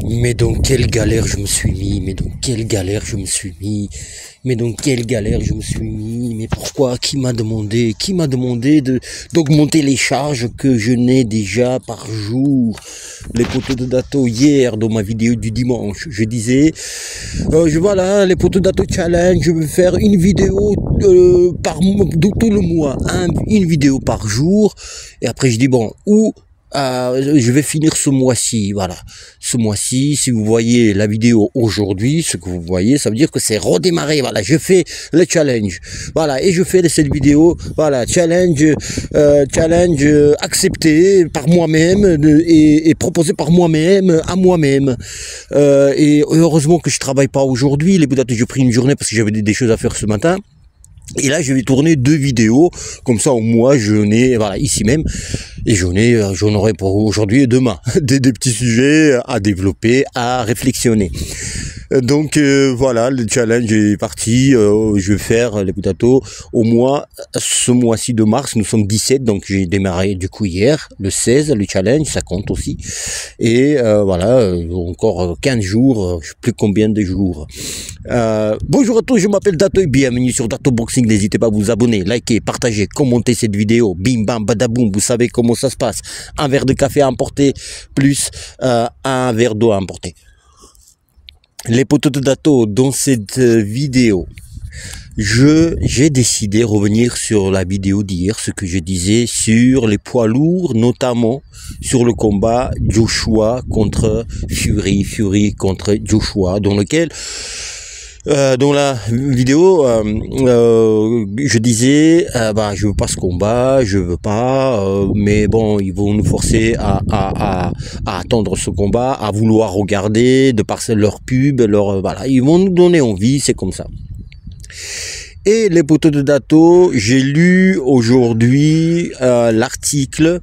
Mais dans quelle galère je me suis mis, mais dans quelle galère je me suis mis, mais dans quelle galère je me suis mis, mais pourquoi, qui m'a demandé d'augmenter les charges que je n'ai déjà par jour. Les poteaux de Dato, hier dans ma vidéo du dimanche, je disais, voilà, les poteaux Dato challenge, je veux faire une vidéo tout le mois, une vidéo par jour, et après je dis bon, je vais finir ce mois-ci, voilà. Ce mois-ci, si vous voyez la vidéo aujourd'hui, ce que vous voyez, ça veut dire que c'est redémarré, voilà. Je fais le challenge, voilà, et je fais cette vidéo, voilà, challenge accepté par moi-même et proposé par moi-même à moi-même. Et heureusement que je travaille pas aujourd'hui, les Bouddhas, j'ai pris une journée parce que j'avais des choses à faire ce matin. Et là, je vais tourner 2 vidéos, comme ça au moins j'en ai, voilà, ici même, et j'en aurai pour aujourd'hui et demain, des petits sujets à développer, à réflexionner. Donc voilà, le challenge est parti, je vais faire les potatoes au mois, ce mois-ci de mars, nous sommes 17, donc j'ai démarré du coup hier, le 16, le challenge, ça compte aussi, et voilà, encore 15 jours, je sais plus combien de jours. Bonjour à tous, je m'appelle Dato et bienvenue sur Dato Boxing, n'hésitez pas à vous abonner, liker, partager, commenter cette vidéo, bim bam badaboum, vous savez comment ça se passe, un verre de café à emporter, plus un verre d'eau à emporter. Les poteaux de Dato, dans cette vidéo, j'ai décidé de revenir sur la vidéo d'hier, ce que je disais sur les poids lourds, notamment sur le combat Joshua contre Fury, Fury contre Joshua, dans lequel dans la vidéo, je disais, je veux pas ce combat, je veux pas, mais bon, ils vont nous forcer à attendre ce combat, à vouloir regarder de par leur pub, voilà, ils vont nous donner envie, c'est comme ça. Et les poteaux de Dato, j'ai lu aujourd'hui un article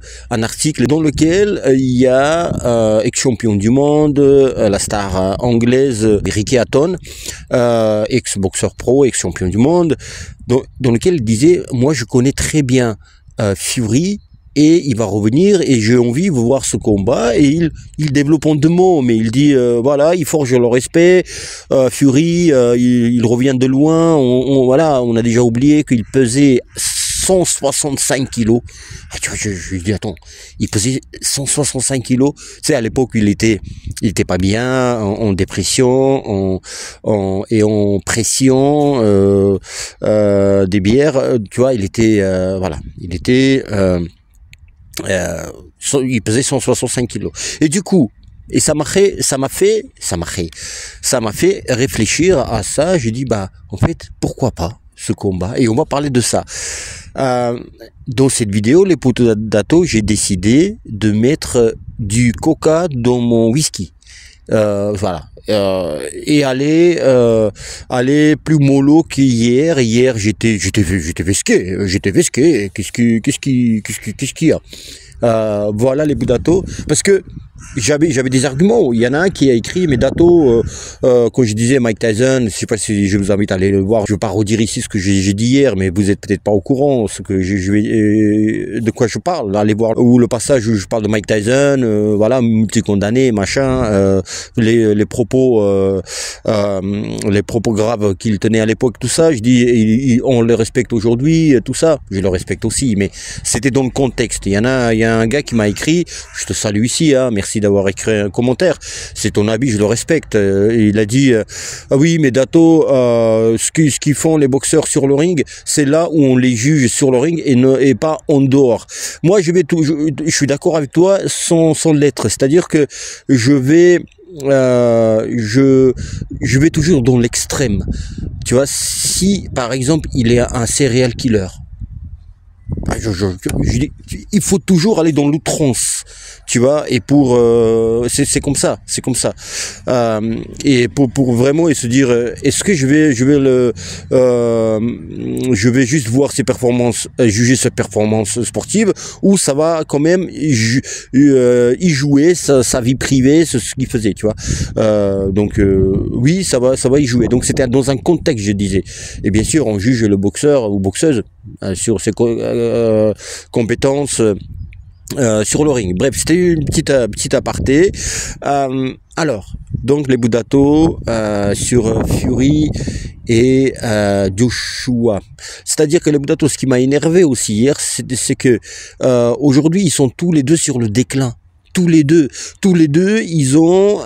dans lequel il y a ex-champion du monde, la star anglaise Ricky Hatton, ex-boxeur pro, ex-champion du monde, dans lequel il disait, moi je connais très bien Fury, et il va revenir et j'ai envie de voir ce combat, et il développe en 2 mots, mais il dit voilà, il forge le respect, Fury il revient de loin, voilà, on a déjà oublié qu'il pesait 165 kilos. Ah, tu vois, je dis attends, il pesait 165 kilos. Tu sais, à l'époque il était pas bien, en dépression, et en pression des bières, tu vois, il était voilà, il pesait 165 kilos. Et du coup, et ça m'a fait réfléchir à ça. J'ai dit, en fait, pourquoi pas ce combat? Et on va parler de ça. Dans cette vidéo, les poteaux Dato, j'ai décidé de mettre du coca dans mon whisky. Voilà. Et aller plus mollo qu'hier. Hier, j'étais vesqué. Qu'est-ce qu'il y a? Voilà les Dato, parce que j'avais des arguments. Il y en a un qui a écrit, mais Dato, quand je disais Mike Tyson, je sais pas si je vous invite à aller le voir, je vais pas redire ici ce que j'ai dit hier, mais vous êtes peut-être pas au courant ce que de quoi je parle. Allez voir où le passage où je parle de Mike Tyson, voilà, multi-condamné, machin, les propos graves qu'il tenait à l'époque, tout ça. Je dis, on le respecte aujourd'hui, tout ça, je le respecte aussi, mais c'était dans le contexte. Il y a un gars qui m'a écrit, je te salue ici, hein, merci d'avoir écrit un commentaire, c'est ton avis, je le respecte. Il a dit, ah oui, mais Dato, ce qu'ils font les boxeurs sur le ring, c'est là où on les juge sur le ring et pas en dehors. Moi, je suis d'accord avec toi sans l'être, c'est-à-dire que je vais toujours dans l'extrême. Tu vois, si par exemple il est un serial killer, je dis, il faut toujours aller dans l'outrance, tu vois, et c'est comme ça, et pour vraiment, et se dire, est-ce que je vais juste voir ses performances, juger ses performances sportives, ou ça va quand même y jouer sa vie privée, ce qu'il faisait, tu vois. Donc oui, ça va y jouer. Donc c'était dans un contexte, je disais. Et bien sûr, on juge le boxeur ou boxeuse sur ses compétences sur le ring. Bref, c'était une petite aparté. Alors, donc les Budato sur Fury et Joshua. C'est-à-dire que les Budato, ce qui m'a énervé aussi hier, c'est que aujourd'hui ils sont tous les deux sur le déclin. Tous les deux, ils ont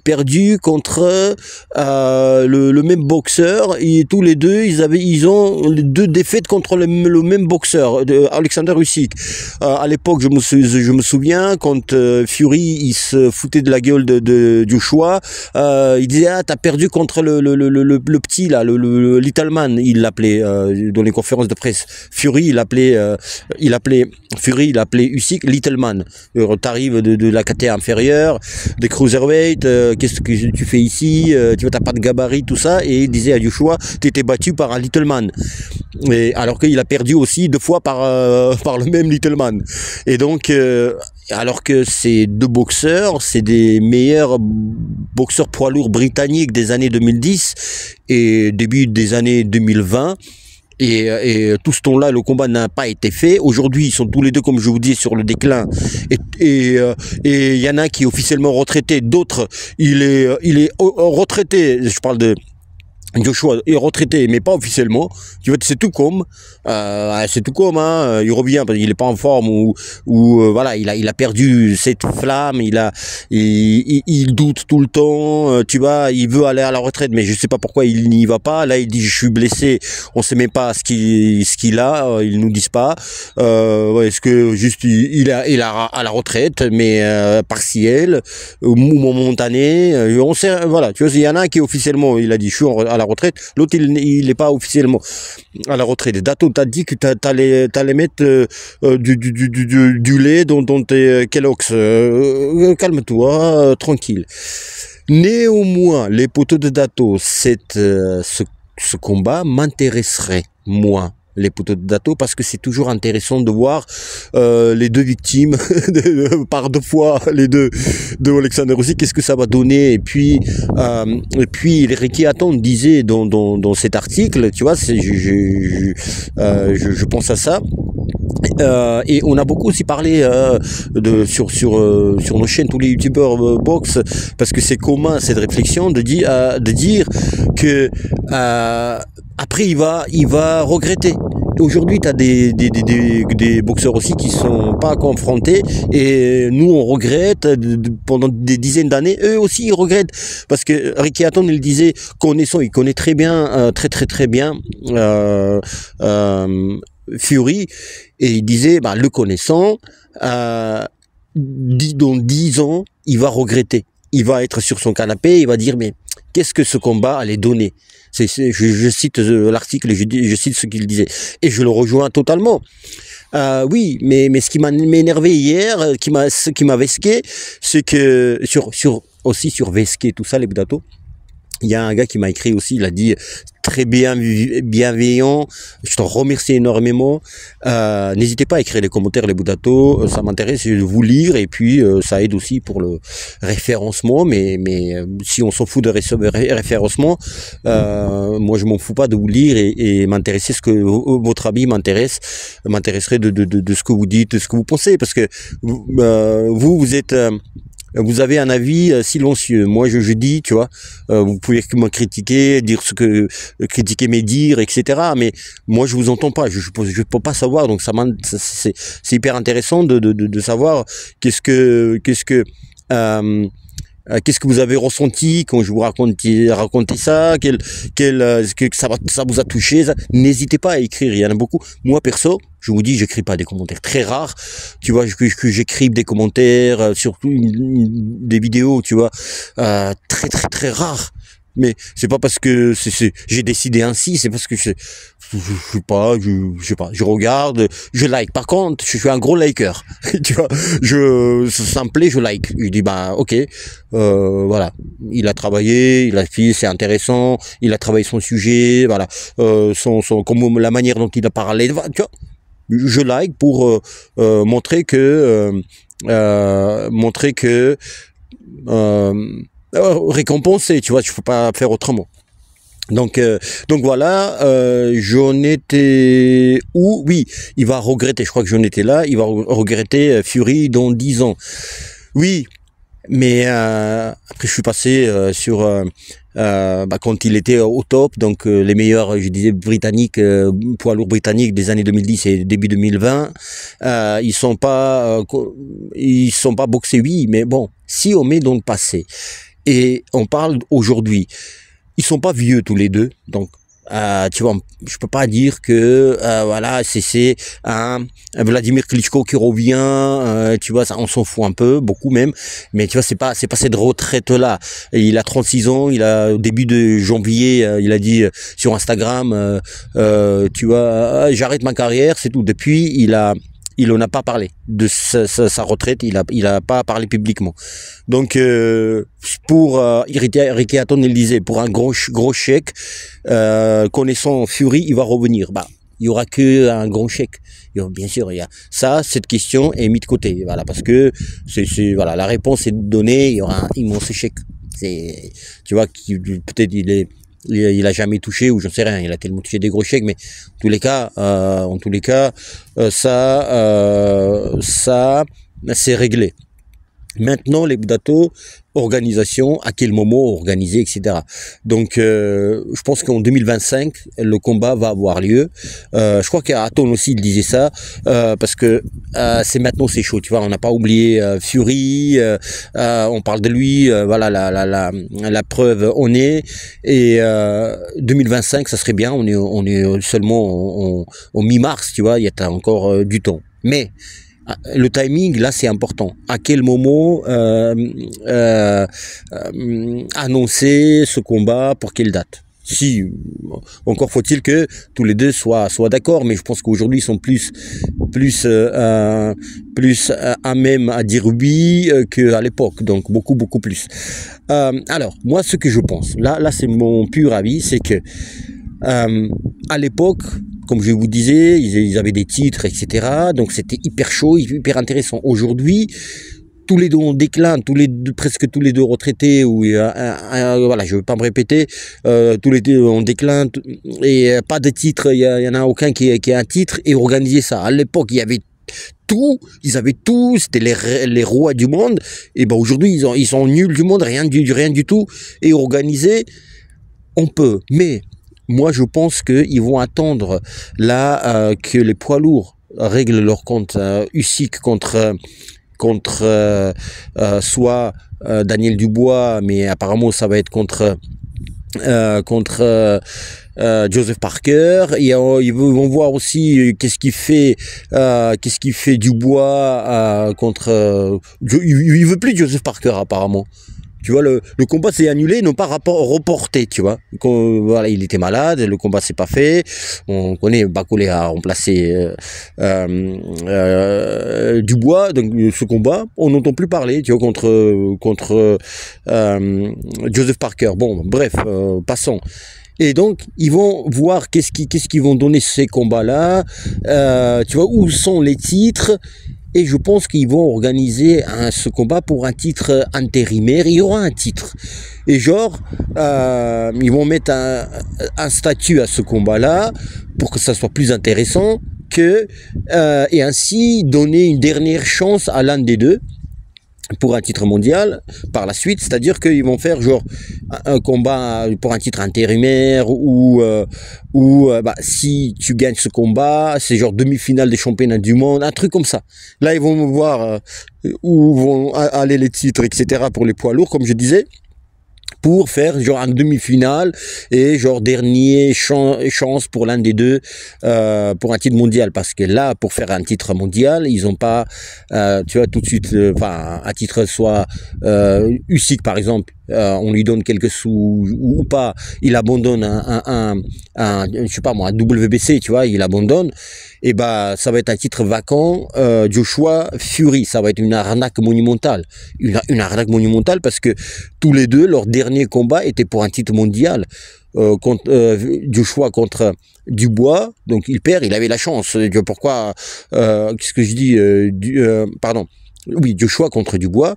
perdu contre le même boxeur, et tous les deux, ils ont les deux défaites contre le même boxeur, Alexander Usyk. À l'époque, je me souviens quand Fury, il se foutait de la gueule de Joshua, il disait t'as perdu contre le petit là, le Little Man, il l'appelait dans les conférences de presse. Fury, il appelait Usyk Little Man. T'arrives de la catégorie inférieure, des cruiserweight, qu'est-ce que tu fais ici, tu t'as pas de gabarit, tout ça, et il disait à Joshua, t'étais battu par un Little Man. Et alors qu'il a perdu aussi 2 fois par le même Little Man. Et donc, alors que ces 2 boxeurs, c'est des meilleurs boxeurs poids lourds britanniques des années 2010 et début des années 2020. Et tout ce temps-là, le combat n'a pas été fait. Aujourd'hui, ils sont tous les deux, comme je vous dis, sur le déclin. Et il y en a un qui est officiellement retraité, d'autres, il est retraité. Je parle de Joshua est retraité, mais pas officiellement. Tu vois, c'est tout comme, hein. Il revient parce qu'il est pas en forme ou voilà, il a perdu cette flamme. Il doute tout le temps. Tu vois, il veut aller à la retraite, mais je sais pas pourquoi il n'y va pas. Là, il dit je suis blessé. On sait même pas ce qu'il a. Ils nous disent pas. Est-ce que juste il est à la retraite, mais partielle ou momentanée. On sait, voilà. Tu vois, il y en a un qui officiellement, il a dit je suis à la retraite, l'autre il n'est pas officiellement à la retraite. Dato, t'as dit que t'allais mettre du lait dans tes Kellogg's. Calme-toi, tranquille. Néanmoins, les poteaux de Dato, ce combat m'intéresserait, moi, les poteaux de Dato, parce que c'est toujours intéressant de voir les 2 victimes par 2 fois, les 2 de Alexander Usyk, qu'est-ce que ça va donner. Et puis Ricky Hatton disait dans cet article, tu vois, je pense à ça. Et on a beaucoup aussi parlé sur nos chaînes, tous les youtubeurs box, parce que c'est commun cette réflexion de dire que après il va regretter. Aujourd'hui, tu as des boxeurs aussi qui sont pas confrontés, et nous on regrette pendant des dizaines d'années. Eux aussi ils regrettent, parce que Ricky Hatton, il disait il connaît très bien, très bien Fury, et il disait le connaissant, dans 10 ans il va regretter, il va être sur son canapé, il va dire mais qu'est-ce que ce combat allait donner. Je cite l'article, je cite ce qu'il disait, et je le rejoins totalement. Oui, mais ce qui m'a énervé hier, ce qui m'a vesqué, c'est que aussi sur vesqué, tout ça, les Budato, il y a un gars qui m'a écrit aussi, il a dit très bienveillant, je t'en remercie énormément. N'hésitez pas à écrire les commentaires, les Budato, ça m'intéresse de vous lire, et puis ça aide aussi pour le référencement, mais si on s'en fout de référencement, moi je m'en fous pas de vous lire et m'intéresser, ce que votre avis m'intéresserait de ce que vous dites, de ce que vous pensez, parce que vous êtes... vous avez un avis silencieux. Moi, je dis, tu vois, vous pouvez me critiquer, critiquer mes dires, etc. Mais moi, je vous entends pas. Je peux pas savoir. Donc, c'est hyper intéressant de savoir qu'est-ce que vous avez ressenti quand je vous racontais ça, que ça vous a touché. N'hésitez pas à écrire, il y en a beaucoup. Moi, perso, je vous dis, j'écris pas des commentaires, très rares. Tu vois, que j'écrive des commentaires, surtout des vidéos, tu vois, très rares. Mais c'est pas parce que j'ai décidé ainsi, c'est parce que je sais pas, je regarde, je like. Par contre, je suis un gros liker. Tu vois, ça me plaît, je like. Je dis ok, voilà, il a travaillé, c'est intéressant, il a travaillé son sujet, voilà, comme la manière dont il a parlé, tu vois, je like pour montrer que récompenser, tu vois, je peux pas faire autrement. Donc voilà, j'en étais où? Oui, il va regretter, je crois que j'en étais là, il va regretter Fury dans 10 ans. Oui, mais après je suis passé sur quand il était au top, donc les meilleurs, je disais britanniques, poids lourds britanniques des années 2010 et début 2020, ils sont pas boxés, oui, mais bon, si on met dans le passé et on parle aujourd'hui, ils sont pas vieux tous les deux, donc tu vois, je peux pas dire que voilà, c'est un Vladimir Klitschko qui revient, tu vois, ça, on s'en fout un peu, beaucoup même, mais tu vois, c'est pas cette retraite là. Il a 36 ans, il a au début de janvier, il a dit sur Instagram, tu vois, j'arrête ma carrière, c'est tout. Depuis, il en a pas parlé de sa retraite, il a pas parlé publiquement. Donc pour Ricky Hatton, il disait, pour un gros chèque, connaissant Fury, il va revenir. Bah, il y aura que un gros chèque. Bien sûr, il y a ça, cette question est mise de côté, voilà, parce que voilà, la réponse est donnée, il y aura un immense chèque. C'est, tu vois, peut-être il a jamais touché, ou j'en sais rien, il a tellement touché des gros chèques, mais en tous les cas, ça, c'est réglé. Maintenant, les datos, organisation, à quel moment organiser, etc. Donc, je pense qu'en 2025, le combat va avoir lieu. Je crois qu'Hatton aussi il disait ça, parce que c'est maintenant, c'est chaud. Tu vois, on n'a pas oublié Fury. On parle de lui. Voilà, la preuve, on est. Et 2025, ça serait bien. On est seulement en mi-mars. Tu vois, il y a encore du temps. Mais le timing, là, c'est important. À quel moment annoncer ce combat, pour quelle date? Si, encore faut-il que tous les deux soient d'accord, mais je pense qu'aujourd'hui, ils sont plus à même à dire oui qu'à l'époque, donc beaucoup plus. Alors, moi, ce que je pense, là, c'est mon pur avis, c'est que à l'époque, comme je vous disais, ils avaient des titres, etc. Donc c'était hyper chaud, hyper intéressant. Aujourd'hui, tous les deux en déclin, presque tous les deux retraités, ou voilà, je ne veux pas me répéter, tous les deux en déclin, et pas de titre, il y en a aucun qui a un titre, et organiser ça. À l'époque, il y avait tout, ils avaient tout, c'était les rois du monde, et ben aujourd'hui, ils sont nuls du monde, rien du tout, et organiser, on peut, mais moi, je pense qu'ils vont attendre là que les poids lourds règlent leur compte Usyk contre soit Daniel Dubois, mais apparemment ça va être contre Joseph Parker. Et ils vont voir aussi qu'est-ce qu'il fait Dubois contre. Il veut plus Joseph Parker apparemment. Tu vois, le combat s'est annulé, non pas reporté, tu vois. Voilà, il était malade, le combat s'est pas fait. On connaît, Bacolé a remplacé Dubois, donc ce combat, on n'entend plus parler, tu vois, contre Joseph Parker. Bon, bref, passons. Et donc, ils vont voir qu'est-ce qu'ils vont donner ces combats-là, tu vois, où sont les titres. Et je pense qu'ils vont organiser ce combat pour un titre intérimaire. Il y aura un titre. Et genre, ils vont mettre un statut à ce combat-là pour que ça soit plus intéressant et ainsi donner une dernière chance à l'un des deux pour un titre mondial par la suite, c'est-à-dire qu'ils vont faire genre un combat pour un titre intérimaire ou si tu gagnes ce combat, c'est genre demi-finale des championnats du monde, un truc comme ça. Là, ils vont voir où vont aller les titres, etc. pour les poids lourds, comme je disais, pour faire genre un demi-finale et genre dernier chance pour l'un des deux pour un titre mondial, parce que là, pour faire un titre mondial, ils ont pas tu vois, tout de suite un titre, soit Usyk par exemple, on lui donne quelques sous ou pas, il abandonne je sais pas moi, un WBC, tu vois, il abandonne, et ça va être un titre vacant. Joshua Fury, ça va être une arnaque monumentale, une arnaque monumentale, parce que tous les deux, leur dernier combat était pour un titre mondial. Joshua contre Dubois, donc il perd, il avait la chance. Pourquoi qu'est-ce que je dis pardon, Oui, Joshua contre Dubois.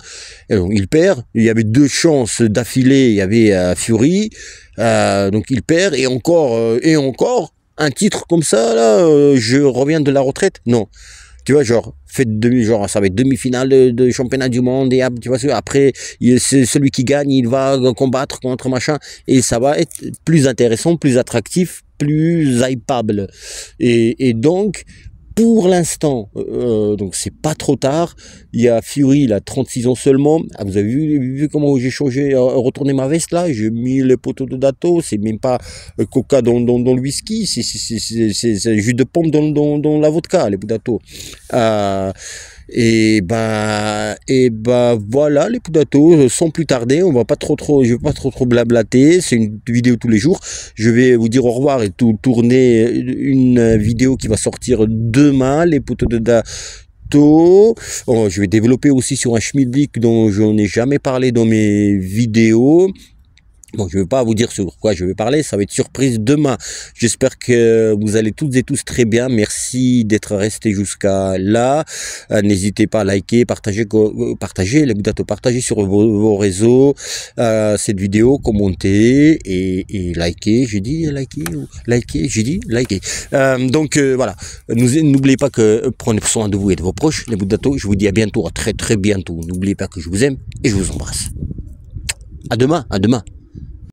Et donc, il perd. Il y avait 2 chances d'affilée. Il y avait Fury. Donc il perd. Et encore, un titre comme ça, là, je reviens de la retraite. Non. Tu vois, genre, genre, ça va être demi-finale de championnat du monde. Et tu vois, après, c'est celui qui gagne, il va combattre contre machin. Et ça va être plus intéressant, plus attractif, plus hypable. Et donc, pour l'instant, donc c'est pas trop tard. Il y a Fury, il a 36 ans seulement. Ah, vous avez vu comment j'ai changé, retourné ma veste là. J'ai mis les poteaux de Dato. C'est même pas Coca dans le whisky. C'est jus de pomme dans la vodka, les Dato. Et ben voilà les Poudato, sans plus tarder, on va pas je vais pas trop blablater, c'est une vidéo tous les jours. Je vais vous dire au revoir et tourner une vidéo qui va sortir demain, les Poudato. Je vais développer aussi sur un schmilblick dont je n'ai jamais parlé dans mes vidéos. Bon, je ne vais pas vous dire sur quoi je vais parler, ça va être surprise demain. J'espère que vous allez toutes et tous très bien. Merci d'être restés jusqu'à là. N'hésitez pas à liker, partager les Poudato, partager sur vos réseaux cette vidéo, commenter et liker. J'ai dit liker, j'ai dit liker. Donc voilà, n'oubliez pas que prenez soin de vous et de vos proches, les Poudato. Je vous dis à bientôt, à très bientôt. N'oubliez pas que je vous aime et je vous embrasse. À demain, à demain.